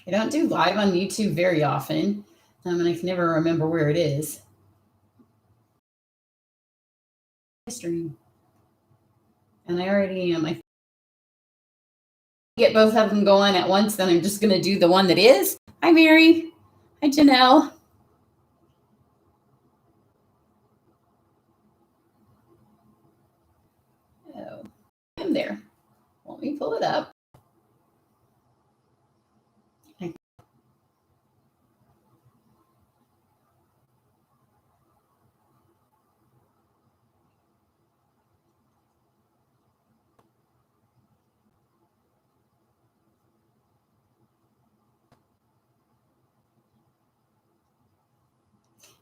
I don't do live on YouTube very often, and I can never remember where it is. Stream. And I already am. I get both of them going at once, then I'm just going to do the one that is. Hi, Mary. Hi, Janelle. Oh, I'm there. Let me pull it up.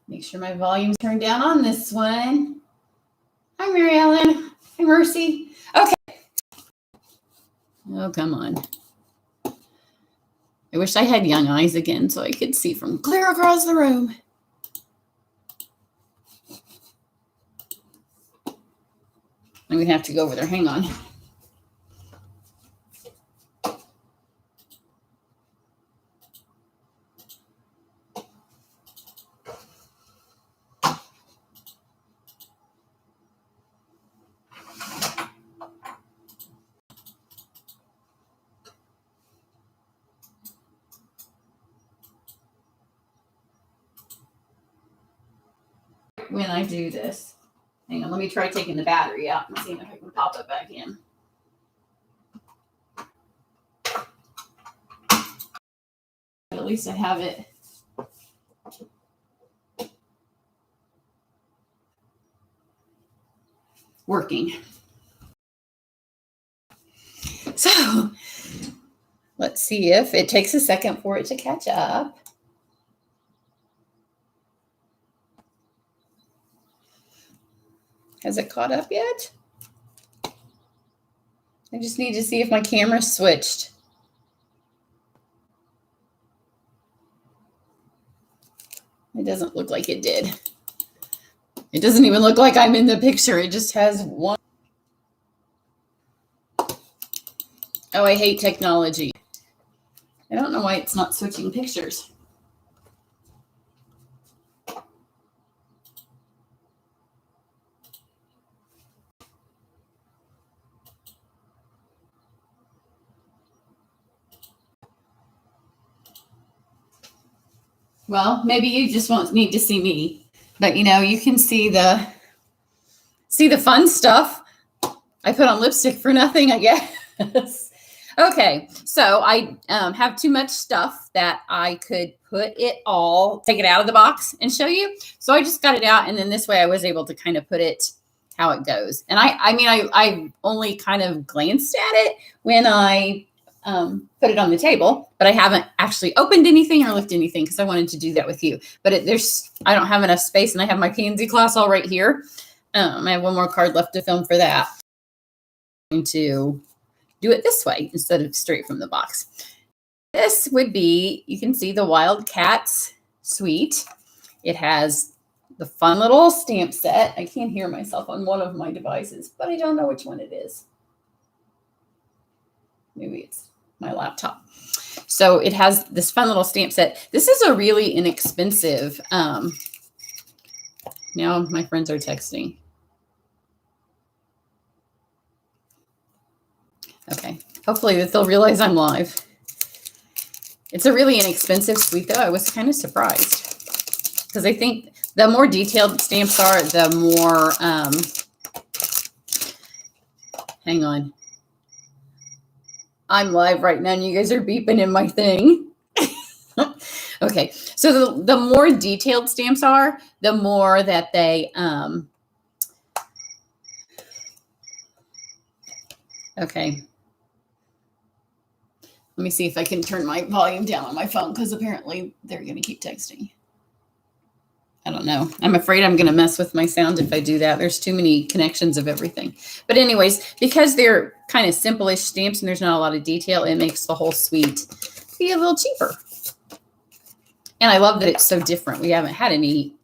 Make sure my volume's turned down on this one. Hi, Mary Ellen. Hi, Mercy. Okay. Oh, come on. I wish I had young eyes again so I could see from clear across the room. I'm going to have to go over there. Hang on. When I do this, hang on, let me try taking the battery out and seeing if I can pop it back in. At least I have it working. So let's see if it takes a second for it to catch up. Has it caught up yet? I just need to see if my camera switched. It doesn't look like it did. It doesn't even look like I'm in the picture. It just has one. Oh, I hate technology. I don't know why it's not switching pictures. Well, maybe you just won't need to see me, but you can see the fun stuff. I put on lipstick for nothing, I guess. Okay, so I have too much stuff that I could take it out of the box and show you. So I just got it out, and then this way I was able to kind of put it how it goes. And I only kind of glanced at it when I put it on the table, but I haven't actually opened anything or looked anything because I wanted to do that with you. But I don't have enough space, and I have my pansy class all right here. I have one more card left to film for that. I'm going to do it this way instead of straight from the box. This would be, you can see the Wild Cats Suite. It has the fun little stamp set. I can't hear myself on one of my devices, but I don't know which one it is. Maybe it's my laptop. So it has this fun little stamp set. This is a really inexpensive. Now my friends are texting. Okay, hopefully that they'll realize I'm live. It's a really inexpensive suite, though. I was kind of surprised because I think the more detailed stamps are, the more. Hang on. I'm live right now, and you guys are beeping in my thing. Okay, so the more detailed stamps are, the more that they. Okay. Let me see if I can turn my volume down on my phone because apparently they're going to keep texting. I don't know. I'm afraid I'm going to mess with my sound if I do that. There's too many connections of everything. But anyways, because they're kind of simple-ish stamps and there's not a lot of detail, it makes the whole suite be a little cheaper. And I love that it's so different. We haven't had any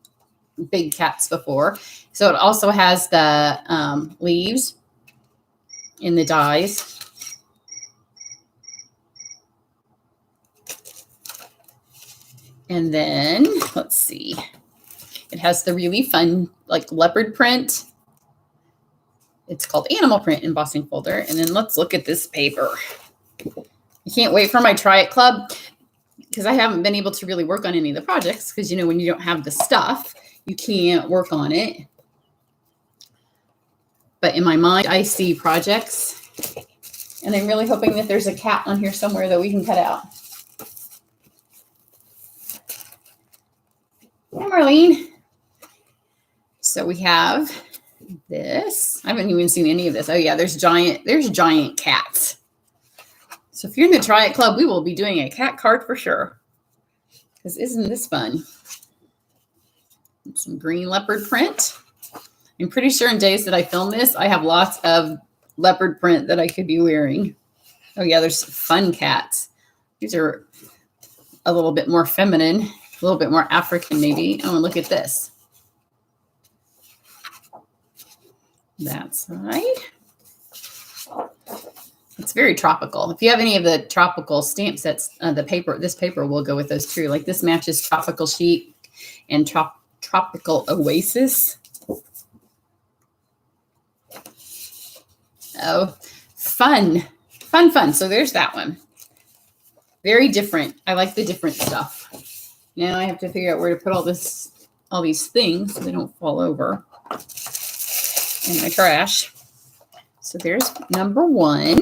big cats before. So it also has the leaves in the dies. And then let's see. It has the really fun like leopard print. It's called animal print embossing folder. And then let's look at this paper. I can't wait for my Try It Club because I haven't been able to really work on any of the projects because, you know, when you don't have the stuff, you can't work on it. But in my mind, I see projects. And I'm really hoping that there's a cat on here somewhere that we can cut out. Hi, Marlene. So we have this. I haven't even seen any of this. Oh yeah, there's giant cats. So if you're in the Try It Club, we will be doing a cat card for sure. Because isn't this fun? Some green leopard print. I'm pretty sure in days that I film this, I have lots of leopard print that I could be wearing. Oh yeah, there's fun cats. These are a little bit more feminine, a little bit more African maybe. Oh, and look at this. That's right. It's very tropical. If you have any of the tropical stamp sets, this paper will go with those too. Like this matches Tropical Sheep and Tropical Oasis. Oh, fun. So there's that one. Very different. I like the different stuff. Now I have to figure out where to put all these things so they don't fall over in my trash. So there's number one.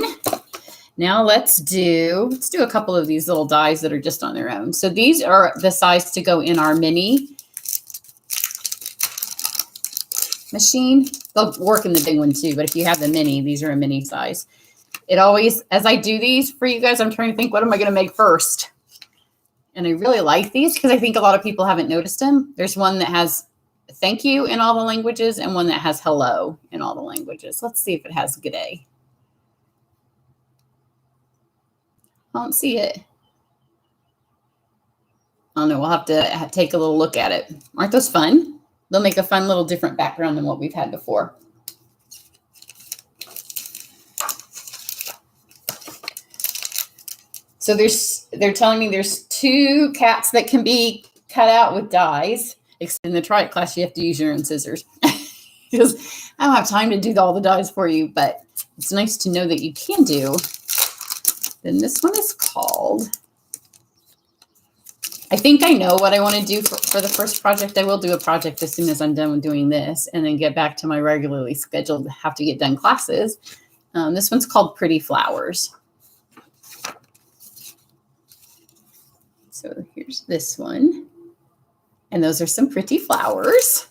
Now let's do a couple of these little dies that are just on their own. So these are the size to go in our mini machine. They'll work in the big one too, but if you have the mini, these are a mini size. It always, as I do these for you guys, I'm trying to think, what am I going to make first? And I really like these because I think a lot of people haven't noticed them. There's one that has thank you in all the languages and one that has hello in all the languages. Let's see if it has good day. I don't see it. I don't know. We'll have to take a little look at it. Aren't those fun? They'll make a fun little different background than what we've had before. So they're telling me there's 2 cats that can be cut out with dies. In the Try It class, you have to use your own scissors because I don't have time to do all the dies for you, but it's nice to know that you can do. Then this one is called, I think I know what I want to do for the first project. I will do a project as soon as I'm done with doing this and then get back to my regularly scheduled have to get done classes. This one's called Pretty Flowers. So here's this one. And those are some pretty flowers.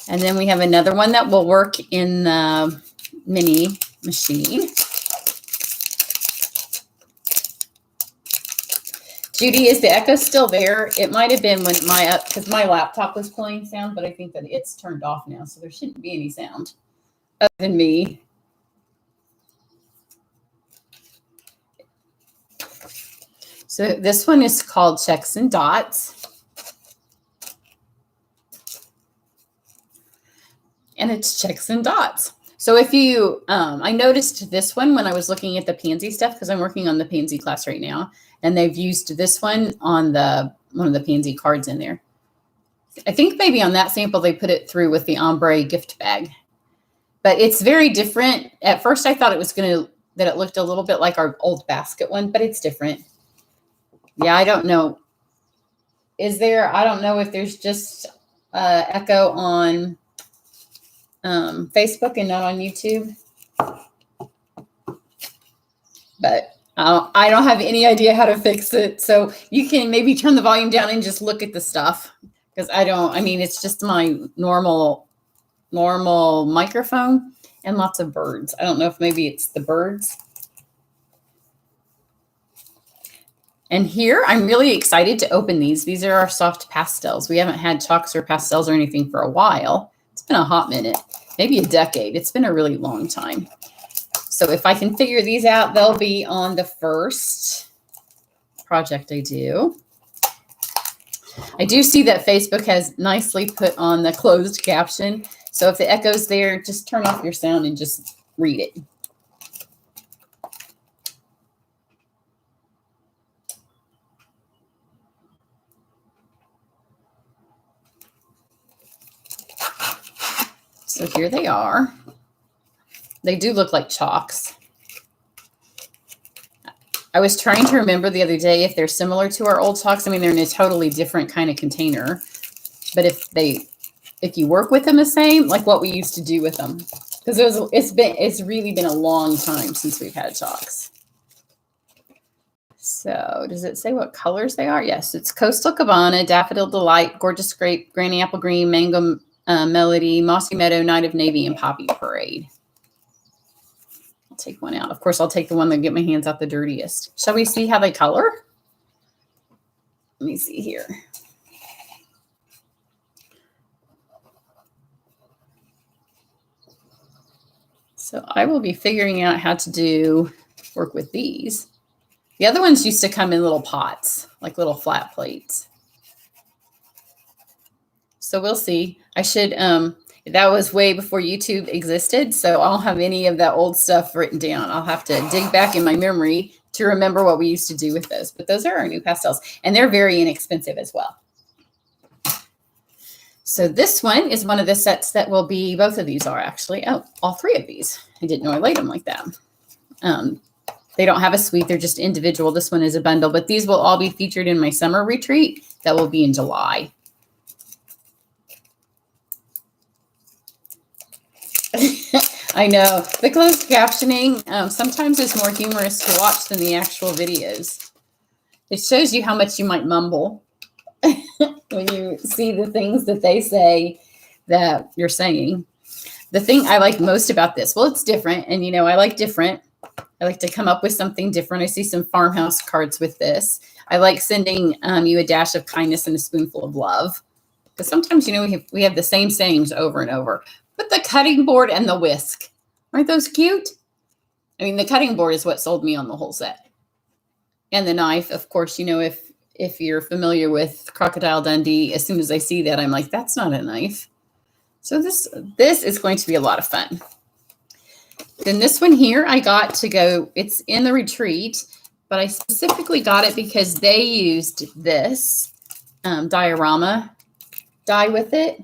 And then we have another one that will work in the mini machine. Judy, is the echo still there? It might have been when because my laptop was playing sound, but I think that it's turned off now, so there shouldn't be any sound other than me. So this one is called Checks and Dots. And it's checks and dots. So if you, I noticed this one when I was looking at the pansy stuff, because I'm working on the pansy class right now, and they've used this one on one of the pansy cards in there. I think maybe on that sample, they put it through with the ombre gift bag, but it's very different. At first I thought it was that it looked a little bit like our old basket one, but it's different. Yeah, I don't know. I don't know if there's just echo on Facebook and not on YouTube, but I don't have any idea how to fix it. So you can maybe turn the volume down and just look at the stuff because I mean, it's just my normal microphone and lots of birds. I don't know if maybe it's the birds. And here I'm really excited to open these. These are our soft pastels. We haven't had chalks or pastels or anything for a while. It's been a hot minute, maybe a decade. It's been a really long time. So if I can figure these out, they'll be on the first project I do. I do see that Facebook has nicely put on the closed caption. So if the echo's there, just turn off your sound and just read it. So here they are. They do look like chalks. I was trying to remember the other day if they're similar to our old chalks. I mean, they're in a totally different kind of container. But if you work with them the same, like what we used to do with them. Because it's really been a long time since we've had chalks. So does it say what colors they are? Yes, it's Coastal Cabana, Daffodil Delight, Gorgeous Grape, Granny Apple Green, Mango Melody, Mossy Meadow, Night of Navy, and Poppy Parade. I'll take one out. Of course, I'll take the one that get my hands out the dirtiest. Shall we see how they color? Let me see here. So I will be figuring out how to work with these. The other ones used to come in little pots, like little flat plates. So we'll see. I should, that was way before YouTube existed, so I don't have any of that old stuff written down. I'll have to dig back in my memory to remember what we used to do with those. But those are our new pastels, and they're very inexpensive as well. So this one is one of the sets that will be, both of these are actually, oh, all three of these. I didn't know I laid them like that. They don't have a suite. They're just individual. This one is a bundle, but these will all be featured in my summer retreat. That will be in July. I know. The closed captioning sometimes is more humorous to watch than the actual videos. It shows you how much you might mumble when you see the things that they say that you're saying. The thing I like most about this, well, it's different. And, you know, I like different. I like to come up with something different. I see some farmhouse cards with this. I like sending you a dash of kindness and a spoonful of love. Because sometimes, you know, we have the same sayings over and over. But the cutting board and the whisk, aren't those cute? I mean, the cutting board is what sold me on the whole set. And the knife, of course, you know, if you're familiar with Crocodile Dundee, as soon as I see that, I'm like, that's not a knife. So this is going to be a lot of fun. Then this one here, I got to go, it's in the retreat, but I specifically got it because they used this diorama die with it.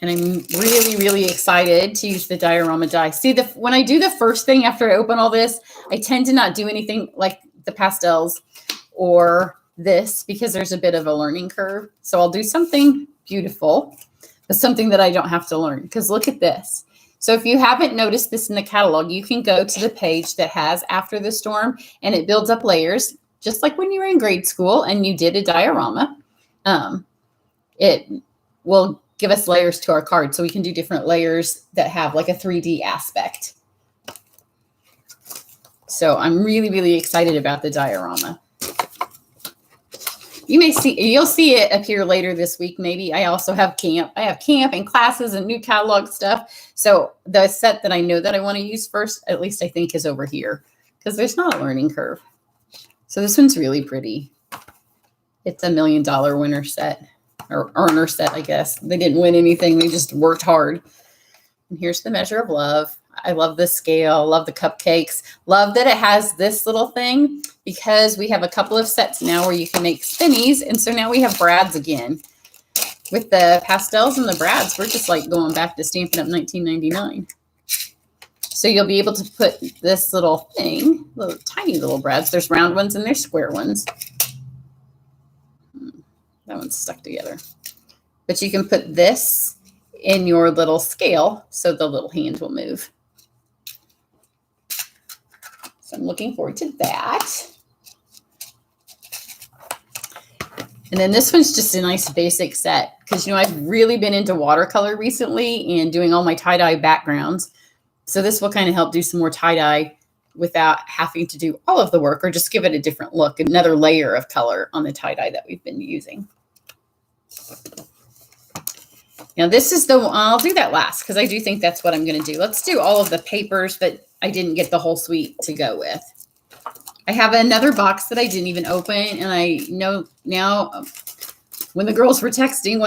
And I'm really, really excited to use the diorama die. See, when I do the first thing after I open all this, I tend to not do anything like the pastels or this because there's a bit of a learning curve. So I'll do something beautiful, but something that I don't have to learn. Because look at this. So if you haven't noticed this in the catalog, you can go to the page that has After the Storm, and it builds up layers, just like when you were in grade school and you did a diorama. It will give us layers to our card, so we can do different layers that have like a 3D aspect. So I'm really, really excited about the diorama. You'll see it appear later this week. Maybe I also have camp. I have camp and classes and new catalog stuff. So the set that I know that I want to use first, at least I think, is over here because there's not a learning curve. So this one's really pretty. It's $1 million winner set. Or earner set, I guess. They didn't win anything. They just worked hard. And here's the measure of love. I love the scale. Love the cupcakes. Love that it has this little thing because we have a couple of sets now where you can make spinnies. And so now we have brads again. With the pastels and the brads, we're just like going back to Stampin' Up! 1999. So you'll be able to put this little thing, little tiny little brads. There's round ones and there's square ones. That one's stuck together. But you can put this in your little scale so the little hand will move. So I'm looking forward to that. And then this one's just a nice basic set because, you know, I've really been into watercolor recently and doing all my tie-dye backgrounds. So this will kind of help do some more tie-dye without having to do all of the work or just give it a different look, another layer of color on the tie-dye that we've been using. Now this is I'll do that last because I do think that's what I'm going to do. Let's do all of the papers that I didn't get the whole suite to go with. I have another box that I didn't even open, and I know now when the girls were texting,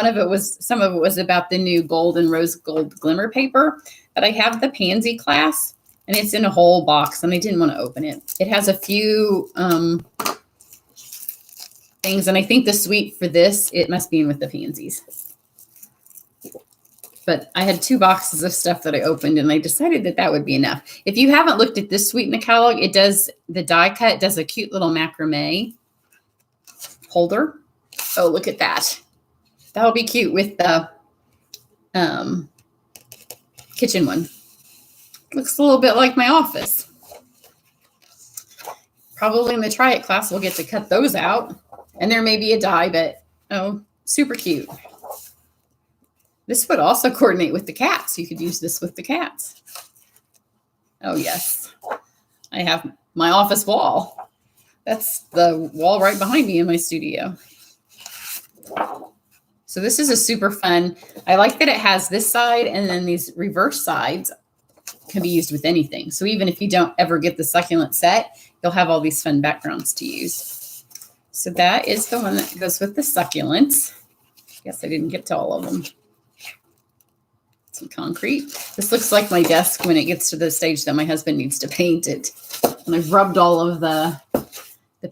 some of it was about the new gold and rose gold glimmer paper, but I have the pansy class. And it's in a whole box, and I didn't want to open it. It has a few things. And I think the suite for this, it must be in with the pansies. But I had 2 boxes of stuff that I opened, and I decided that that would be enough. If you haven't looked at this suite in the catalog, it does, the die cut does a cute little macrame holder. Oh, look at that. That'll be cute with the kitchen one. Looks a little bit like my office. Probably in the try it class, we'll get to cut those out. And there may be a die, but oh, super cute. This would also coordinate with the cats. You could use this with the cats. Oh, yes. I have my office wall. That's the wall right behind me in my studio. So this is a super fun. I like that it has this side, and then these reverse sides can be used with anything. So even if you don't ever get the succulent set, you'll have all these fun backgrounds to use. So that is the one that goes with the succulents. Guess I didn't get to all of them. Some concrete. This looks like my desk when it gets to the stage that my husband needs to paint it. And I've rubbed all of the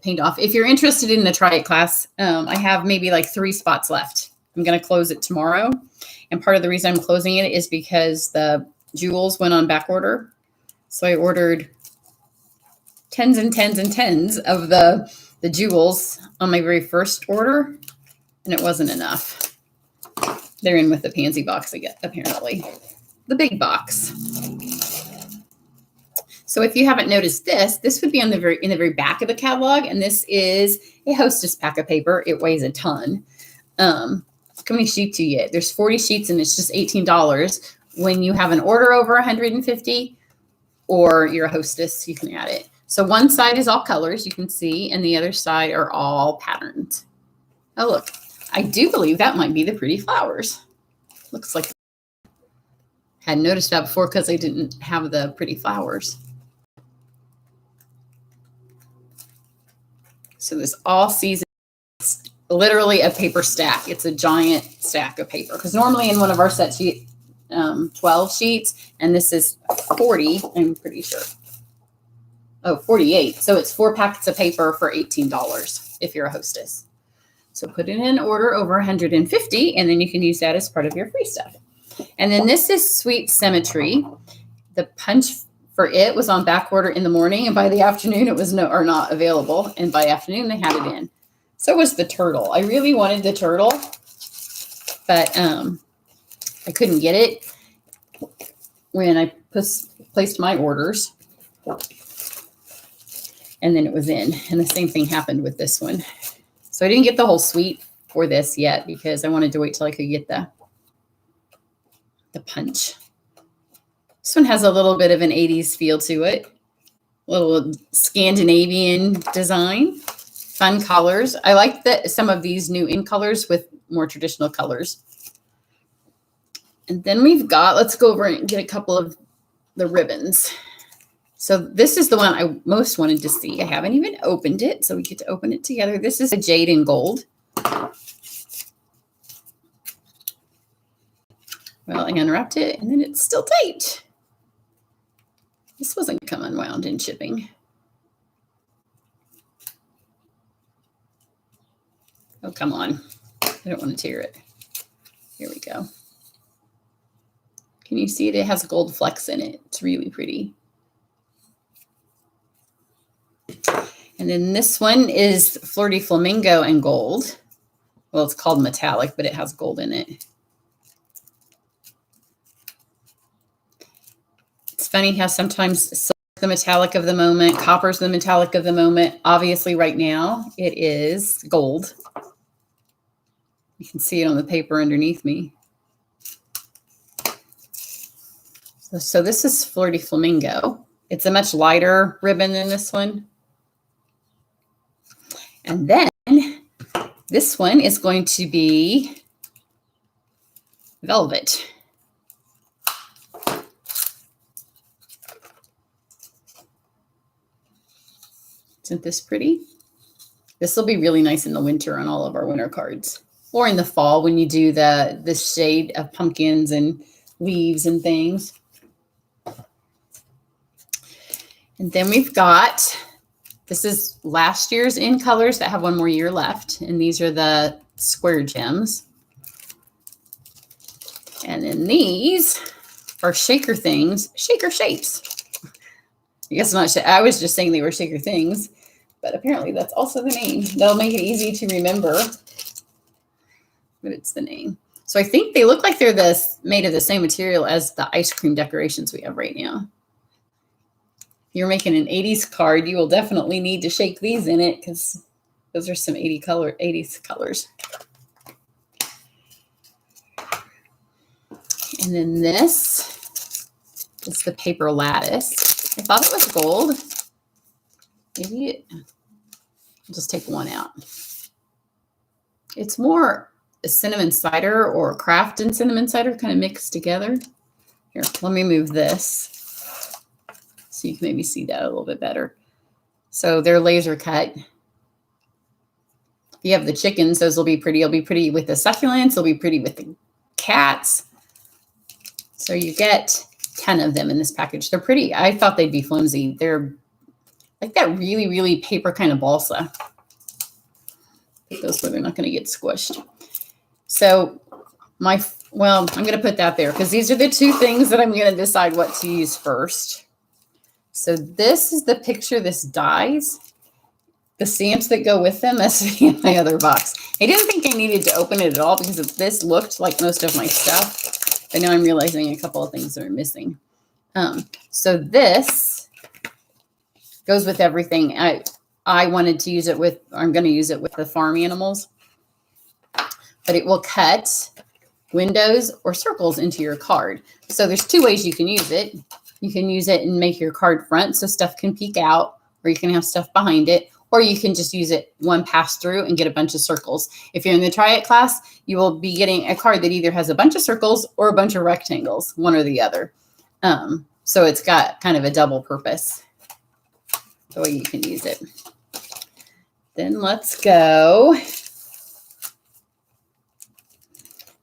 paint off. If you're interested in the try it class, I have maybe like 3 spots left. I'm going to close it tomorrow. And part of the reason I'm closing it is because the jewels went on back order. So I ordered tens and tens and tens of the jewels on my very first order, and it wasn't enough. They're in with the pansy box again, apparently. The big box. So if you haven't noticed this would be on the very back of the catalog, and this is a Hostess pack of paper. It weighs a ton. How many sheets you get? There's 40 sheets, and it's just $18. When you have an order over 150, or you're a Hostess, you can add it. So one side is all colors, you can see, and the other side are all patterns. Oh, look. I do believe that might be the pretty flowers. Looks like I hadn't noticed that before because I didn't have the pretty flowers. So this all season, it's literally a paper stack. It's a giant stack of paper because normally in one of our sets you get 12 sheets, and this is 40, I'm pretty sure. Oh, 48. So it's 4 packets of paper for $18 if you're a Hostess. So put it in order over 150, and then you can use that as part of your free stuff. And then this is Sweet Symmetry. The punch for it was on back order in the morning, and by the afternoon it was not available. And by afternoon they had it in. So was the turtle. I really wanted the turtle, but I couldn't get it when I placed my orders. And then it was in, and the same thing happened with this one. So I didn't get the whole suite for this yet because I wanted to wait till I could get the punch. This one has a little bit of an 80s feel to it. A little Scandinavian design. Fun colors. I like some of these new in colors with more traditional colors. And then we've got, let's go over and get a couple of the ribbons. So this is the one I most wanted to see. I haven't even opened it, so we get to open it together. This is a jade and gold. Well, I unwrapped it, and then it's still tight. This wasn't come unwound in shipping. Oh, come on. I don't want to tear it. Here we go. Can you see it? It has gold flecks in it. It's really pretty. And then this one is Flirty Flamingo and gold. Well, it's called metallic, but it has gold in it. It's funny how sometimes silver's the metallic of the moment, copper's the metallic of the moment. Obviously, right now, it is gold. You can see it on the paper underneath me. So this is Flirty Flamingo. It's a much lighter ribbon than this one. And then this one is going to be velvet. Isn't this pretty? This will be really nice in the winter on all of our winter cards. Or in the fall when you do the shade of pumpkins and leaves and things. And then we've got This is last year's in colors that have one more year left. And these are the square gems. And then these are shaker things, shaker shapes. I guess I'm not sure. I was just saying they were shaker things, but apparently that's also the name. That'll make it easy to remember, but it's the name. So I think they look like they're made of the same material as the ice cream decorations we have right now. If you're making an 80s card, you will definitely need to shake these in it because those are some 80s colors. And then this is the paper lattice. I thought it was gold. Maybe I'll just take one out. It's more a cinnamon cider or craft and cinnamon cider kind of mixed together. Here, let me move this so you can maybe see that a little bit better. So they're laser cut. You have the chickens, those will be pretty. It'll be pretty with the succulents. It'll be pretty with the cats. So you get 10 of them in this package. They're pretty. I thought they'd be flimsy. They're like that really, really paper kind of balsa. Put those where they're not going to get squished. So well, I'm going to put that there because these are the two things that I'm going to decide what to use first. So this is the picture this dies. The stamps that go with them, that's in my other box. I didn't think I needed to open it at all because this looked like most of my stuff. But now I'm realizing a couple of things that are missing. So this goes with everything. I wanted to use it with, I'm going to use it with the farm animals. But it will cut windows or circles into your card. So there's two ways you can use it. You can use it and make your card front so stuff can peek out, or you can have stuff behind it, or you can just use it one pass through and get a bunch of circles. If you're in the Try It class, you will be getting a card that either has a bunch of circles or a bunch of rectangles, one or the other. So it's got kind of a double purpose, the way you can use it. Then let's go.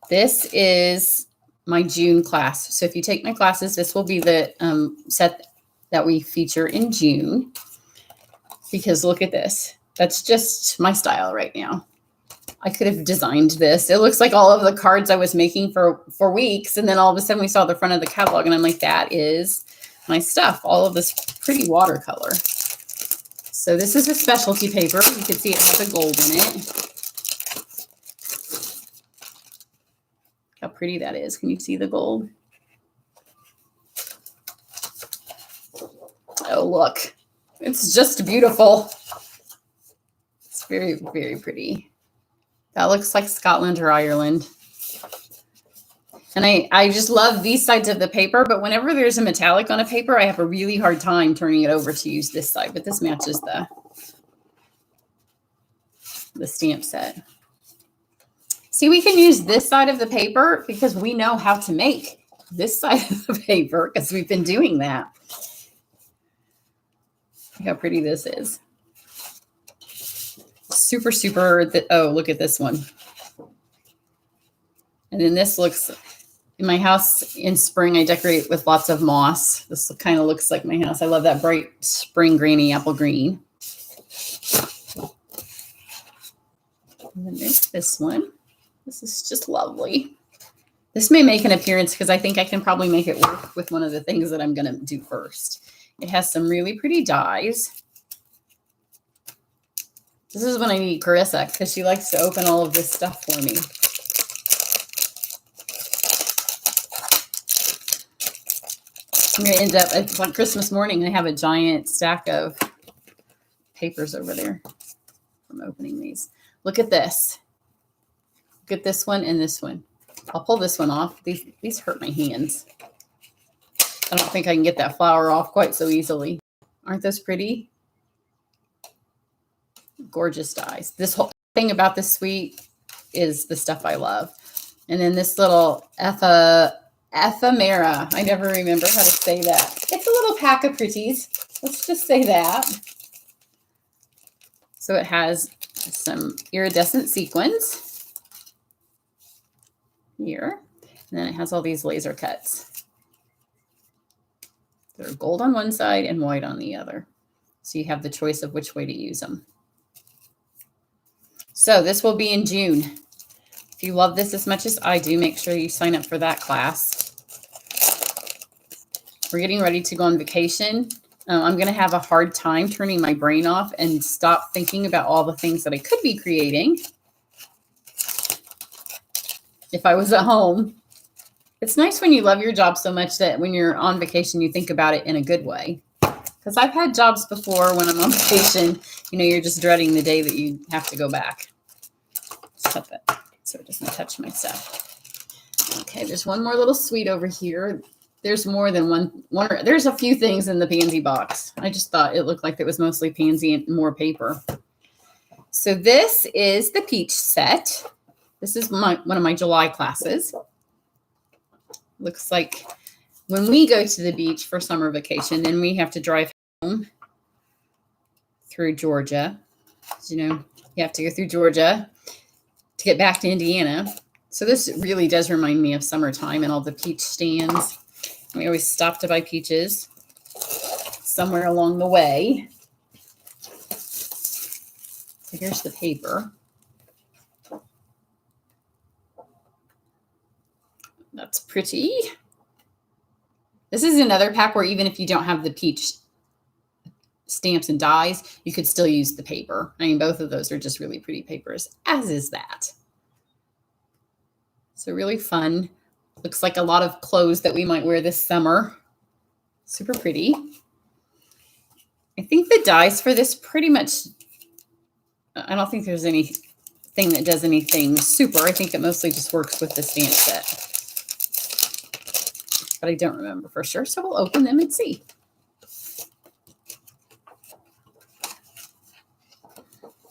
This is my June class. So if you take my classes, this will be the set that we feature in June. Because look at this. That's just my style right now. I could have designed this. It looks like all of the cards I was making for weeks. And then all of a sudden we saw the front of the catalog and I'm like, that is my stuff. All of this pretty watercolor. So this is a specialty paper. You can see it has a gold in it. How pretty that is. Can you see the gold? Oh, look. It's just beautiful. It's very, very pretty. That looks like Scotland or Ireland. And I just love these sides of the paper, but whenever there's a metallic on a paper, I have a really hard time turning it over to use this side, but this matches the stamp set. See, we can use this side of the paper because we know how to make this side of the paper because we've been doing that. Look how pretty this is. Super, super. Oh, look at this one. And then this looks, in my house in spring, I decorate with lots of moss. This kind of looks like my house. I love that bright spring greeny apple green. And then there's this one. This is just lovely. This may make an appearance because I think I can probably make it work with one of the things that I'm going to do first. It has some really pretty dies. This is when I need Carissa because she likes to open all of this stuff for me. I'm going to end up, it's like Christmas morning, I have a giant stack of papers over there from opening these. Look at this. Look at this one and this one. I'll pull this one off. These hurt my hands. I don't think I can get that flower off quite so easily. Aren't those pretty? Gorgeous dies. This whole thing about this suite is the stuff I love. And then this little ephemera. I never remember how to say that. It's a little pack of pretties. Let's just say that. So it has some iridescent sequins here. And then it has all these laser cuts. They're gold on one side and white on the other. So you have the choice of which way to use them. So this will be in June. If you love this as much as I do, make sure you sign up for that class. We're getting ready to go on vacation. I'm going to have a hard time turning my brain off and stop thinking about all the things that I could be creating if I was at home. It's nice when you love your job so much that when you're on vacation, you think about it in a good way. Because I've had jobs before when I'm on vacation, you know, you're just dreading the day that you have to go back. Stop it so it doesn't touch my stuff. Okay, there's one more little sweet over here. There's more than one. There's a few things in the pansy box. I just thought it looked like it was mostly pansy and more paper. So this is the peach set. This is one of my July classes. Looks like when we go to the beach for summer vacation, then we have to drive home through Georgia. You know, you have to go through Georgia to get back to Indiana. So this really does remind me of summertime and all the peach stands. We always stop to buy peaches somewhere along the way. So here's the paper. That's pretty. This is another pack where even if you don't have the peach stamps and dies, you could still use the paper. I mean, both of those are just really pretty papers, as is that. So really fun. Looks like a lot of clothes that we might wear this summer. Super pretty. I think the dies for this pretty much, I don't think there's anything that does anything super. I think it mostly just works with the stamp set. But I don't remember for sure. So we'll open them and see.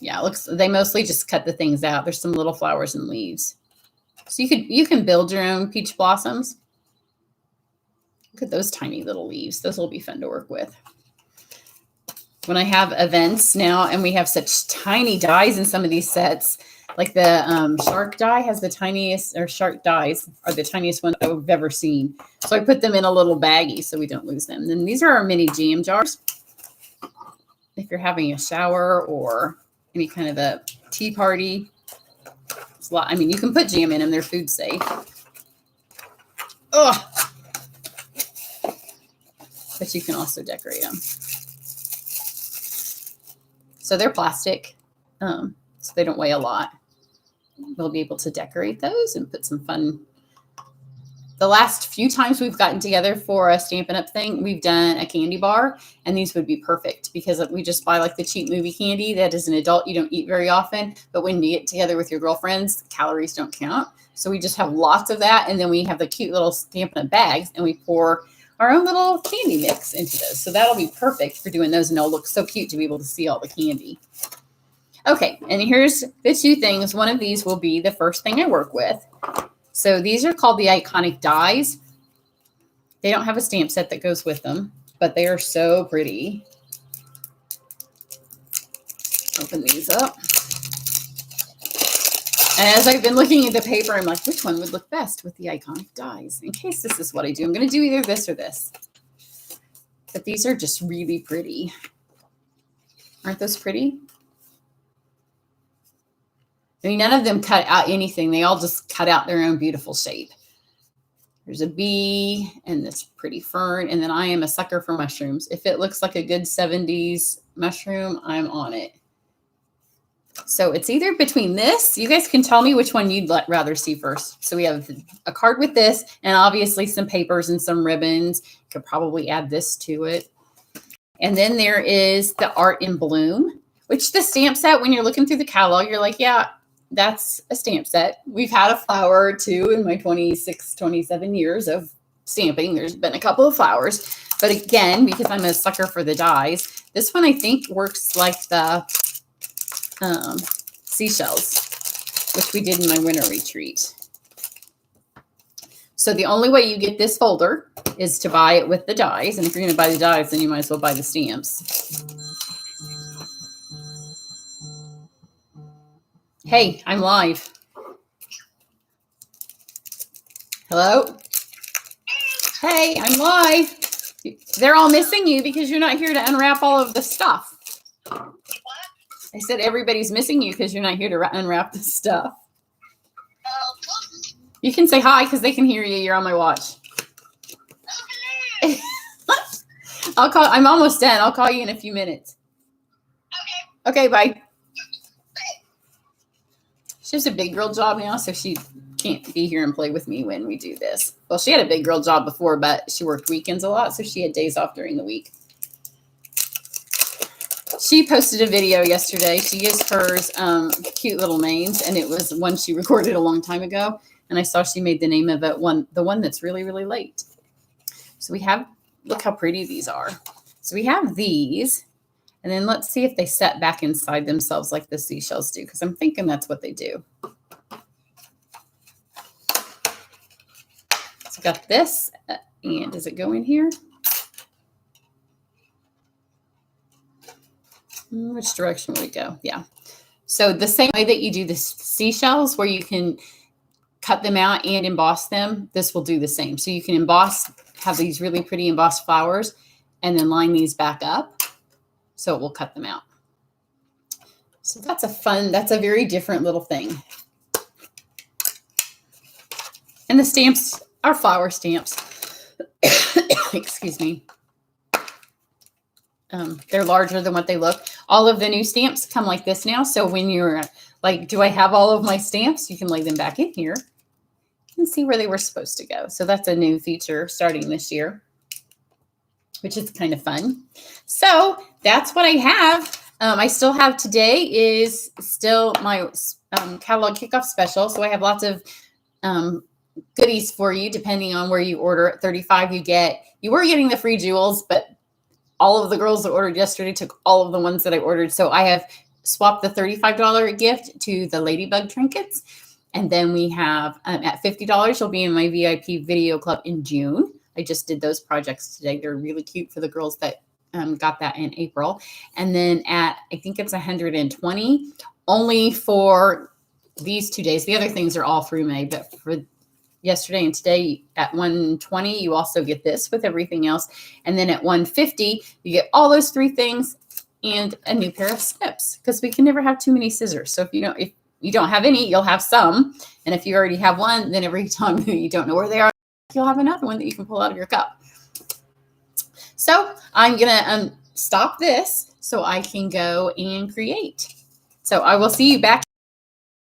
Yeah, it looks, they mostly just cut the things out. There's some little flowers and leaves. So you can build your own peach blossoms. Look at those tiny little leaves. Those will be fun to work with. When I have events now and we have such tiny dies in some of these sets, like the shark die has the tiniest, or shark dies are the tiniest one I've ever seen. So I put them in a little baggie so we don't lose them. Then these are our mini jam jars. If you're having a shower or any kind of a tea party, it's a lot. I mean, you can put jam in them. They're food safe. Oh, but you can also decorate them. So they're plastic, so they don't weigh a lot. We'll be able to decorate those and put some fun. The last few times we've gotten together for a Stampin' Up thing, we've done a candy bar, and these would be perfect because we just buy like the cheap movie candy that as an adult you don't eat very often, but when you get together with your girlfriends, calories don't count. So we just have lots of that, and then we have the cute little Stampin' Up bags, and we pour our own little candy mix into those. So that'll be perfect for doing those, and it'll look so cute to be able to see all the candy. Okay, and here's the two things. One of these will be the first thing I work with. So these are called the iconic dies. They don't have a stamp set that goes with them, but they are so pretty. Open these up. And as I've been looking at the paper, I'm like, which one would look best with the iconic dies? In case this is what I do, I'm going to do either this or this. But these are just really pretty. Aren't those pretty? I mean, none of them cut out anything. They all just cut out their own beautiful shape. There's a bee and this pretty fern. And then I am a sucker for mushrooms. If it looks like a good 70s mushroom, I'm on it. So it's either between this. You guys can tell me which one you'd rather see first. So we have a card with this and obviously some papers and some ribbons. You could probably add this to it. And then there is the art in bloom, which the stamp set, when you're looking through the catalog, you're like, yeah, that's a stamp set. We've had a flower or two in my 26, 27 years of stamping. There's been a couple of flowers. But again, because I'm a sucker for the dies, this one I think works like the seashells, which we did in my winter retreat. So the only way you get this folder is to buy it with the dies. And if you're going to buy the dies, then you might as well buy the stamps. Hey, I'm live. Hello? Hey, I'm live. They're all missing you because you're not here to unwrap all of the stuff. I said everybody's missing you because you're not here to unwrap the stuff. You can say hi because they can hear you. You're on my watch. I'm almost done. I'll call you in a few minutes. Okay, bye. She has a big girl job now, so she can't be here and play with me when we do this. Well, she had a big girl job before, but she worked weekends a lot, so she had days off during the week. She posted a video yesterday. She used hers cute little names, and it was one she recorded a long time ago. And I saw she made the name of it the one that's really, really late. So we have, look how pretty these are. So we have these, and then let's see if they set back inside themselves like the seashells do, because I'm thinking that's what they do. So I've got this, and does it go in here? Which direction would it go? Yeah. So the same way that you do the seashells where you can cut them out and emboss them, this will do the same. So you can emboss, have these really pretty embossed flowers, and then line these back up so it will cut them out. So that's a very different little thing. And the stamps are flower stamps. Excuse me. They're larger than what they look. All of the new stamps come like this now. So when you're like, do I have all of my stamps? You can lay them back in here and see where they were supposed to go. So that's a new feature starting this year, which is kind of fun. So that's what I have. I still have today is still my catalog kickoff special. So I have lots of goodies for you depending on where you order. At 35, you were getting the free jewels, but all of the girls that ordered yesterday took all of the ones that I ordered. So I have swapped the $35 gift to the Ladybug trinkets. And then we have at $50, you'll be in my VIP video club in June. I just did those projects today. They're really cute for the girls that got that in April. And then at, I think it's 120 only for these 2 days. The other things are all through May, but for yesterday and today at 120, you also get this with everything else. And then at 150, you get all those 3 things and a new pair of snips, because we can never have too many scissors. So if you don't have any, you'll have some. And if you already have one, then every time you don't know where they are, you'll have another one that you can pull out of your cup. So I'm going to stop this so I can go and create. So I will see you back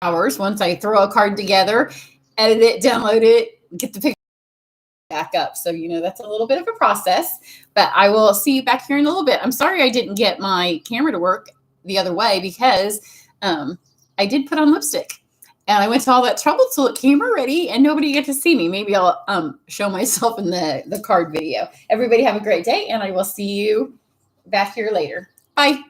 in hours once I throw a card together, edit it, download it, get the picture back up. So, that's a little bit of a process, but I will see you back here in a little bit. I'm sorry I didn't get my camera to work the other way because I did put on lipstick and I went to all that trouble to look camera ready and nobody get to see me. Maybe I'll show myself in the card video. Everybody have a great day and I will see you back here later. Bye.